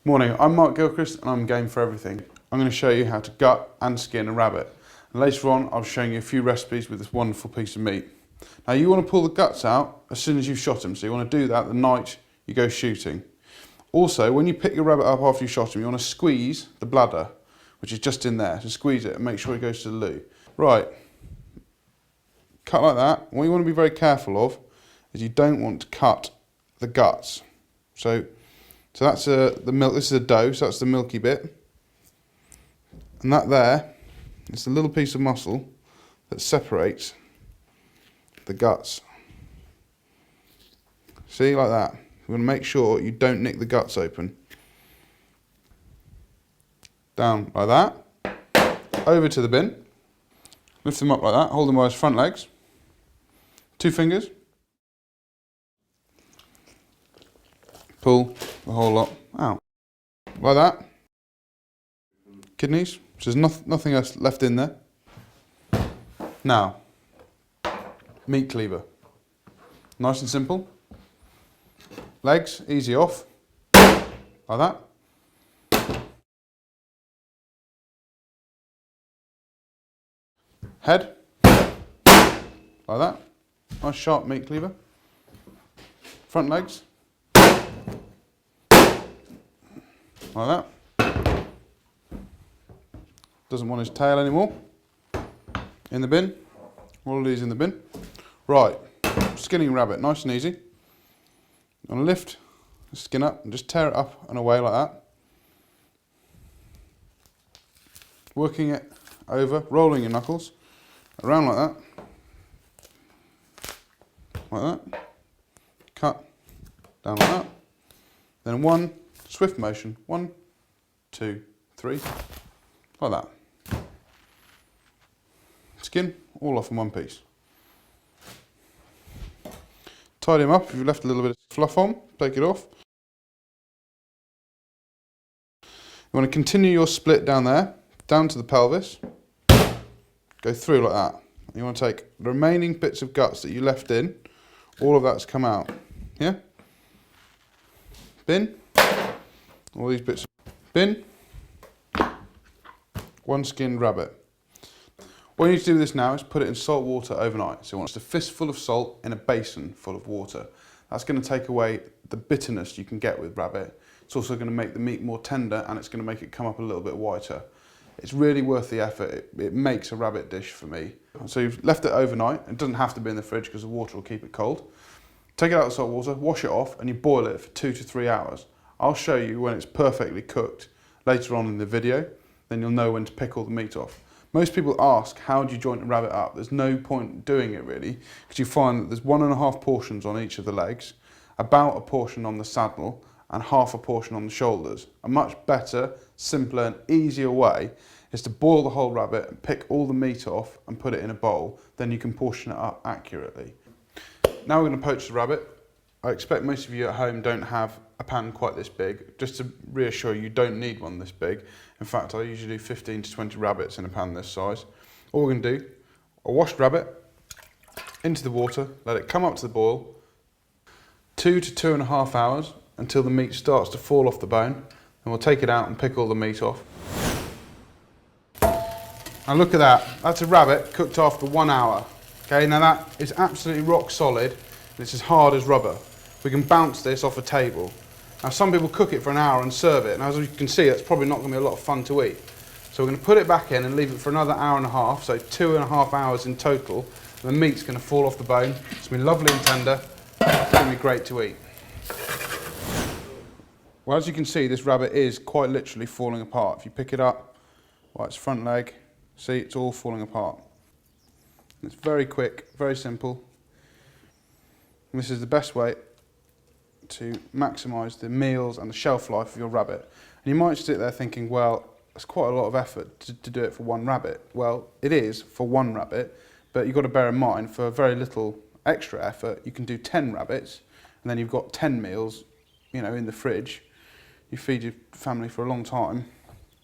Morning, I'm Mark Gilchrist and I'm game for everything. I'm going to show you how to gut and skin a rabbit. And later on I'll be showing you a few recipes with this wonderful piece of meat. Now you want to pull the guts out as soon as you've shot him, so you want to do that the night you go shooting. Also, when you pick your rabbit up after you shot him, you want to squeeze the bladder, which is just in there. So squeeze it and make sure he goes to the loo. Right, cut like that. What you want to be very careful of is you don't want to cut the guts. So that's the milk. This is a dough, so that's the milky bit. And that there is a little piece of muscle that separates the guts. See, like that. You want to make sure you don't nick the guts open. Down like that. Over to the bin. Lift them up like that. Hold them by his front legs. 2 fingers. Pull the whole lot out. Like that. Kidneys. So there's nothing else left in there. Now, meat cleaver. Nice and simple. Legs, easy off. Like that. Head. Like that. Nice sharp meat cleaver. Front legs. Like that. Doesn't want his tail anymore. In the bin. All of these in the bin. Right, skinning rabbit, nice and easy. You want to lift the skin up and just tear it up and away like that. Working it over, rolling your knuckles, around like that. Like that. Cut, down like that. Then one swift motion, 1, 2, 3, like that. Skin all off in one piece. Tidy him up. If you've left a little bit of fluff on, take it off. You want to continue your split down there, down to the pelvis. Go through like that. You want to take the remaining bits of guts that you left in, all of that's come out. Yeah? Bin. All these bits. Bin. One skinned rabbit. What you need to do with this now is put it in salt water overnight. So you want just a fistful of salt in a basin full of water. That's going to take away the bitterness you can get with rabbit. It's also going to make the meat more tender and it's going to make it come up a little bit whiter. It's really worth the effort. It makes a rabbit dish for me. So you've left it overnight. It doesn't have to be in the fridge because the water will keep it cold. Take it out of the salt water, wash it off and you boil it for 2 to 3 hours. I'll show you when it's perfectly cooked later on in the video. Then you'll know when to pick all the meat off. Most people ask, how do you joint a rabbit up? There's no point doing it really, because you find that there's 1.5 portions on each of the legs, about a portion on the saddle, and half a portion on the shoulders. A much better, simpler and easier way is to boil the whole rabbit and pick all the meat off and put it in a bowl, then you can portion it up accurately. Now we're going to poach the rabbit. I expect most of you at home don't have a pan quite this big. Just to reassure you, you don't need one this big. In fact, I usually do 15 to 20 rabbits in a pan this size. All we're going to do, a washed rabbit into the water, let it come up to the boil, 2 to 2.5 hours until the meat starts to fall off the bone. And we'll take it out and pick all the meat off. Now look at that, that's a rabbit cooked after 1 hour. Okay, now that is absolutely rock solid. It's as hard as rubber. We can bounce this off a table. Now some people cook it for an hour and serve it, and as you can see that's probably not going to be a lot of fun to eat. So we're going to put it back in and leave it for another 1.5 hours, so 2.5 hours in total. And the meat's going to fall off the bone. It's going to be lovely and tender. It's going to be great to eat. Well, as you can see, this rabbit is quite literally falling apart. If you pick it up, well, its front leg, see, it's all falling apart. It's very quick, very simple. And this is the best way to maximise the meals and the shelf life of your rabbit. And you might sit there thinking, well, it's quite a lot of effort to do it for one rabbit. Well, it is for one rabbit, but you've got to bear in mind, for very little extra effort, you can do 10 rabbits, and then you've got 10 meals, you know, in the fridge. You feed your family for a long time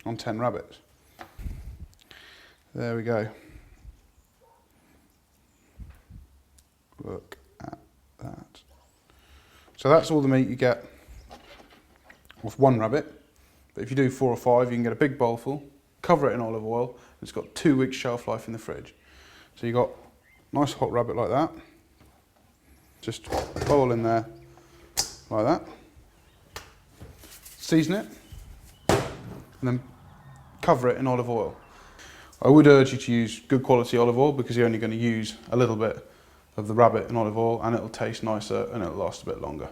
on 10 rabbits. There we go. Look at that. So that's all the meat you get off one rabbit. But if you do 4 or 5, you can get a big bowl full, cover it in olive oil, and it's got 2 weeks shelf life in the fridge. So you got nice hot rabbit like that. Just bowl in there like that. Season it, and then cover it in olive oil. I would urge you to use good quality olive oil because you're only going to use a little bit of the rabbit in olive oil and it'll taste nicer and it'll last a bit longer.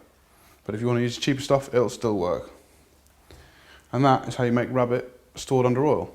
But if you want to use cheaper stuff, it'll still work. And that is how you make rabbit stored under oil.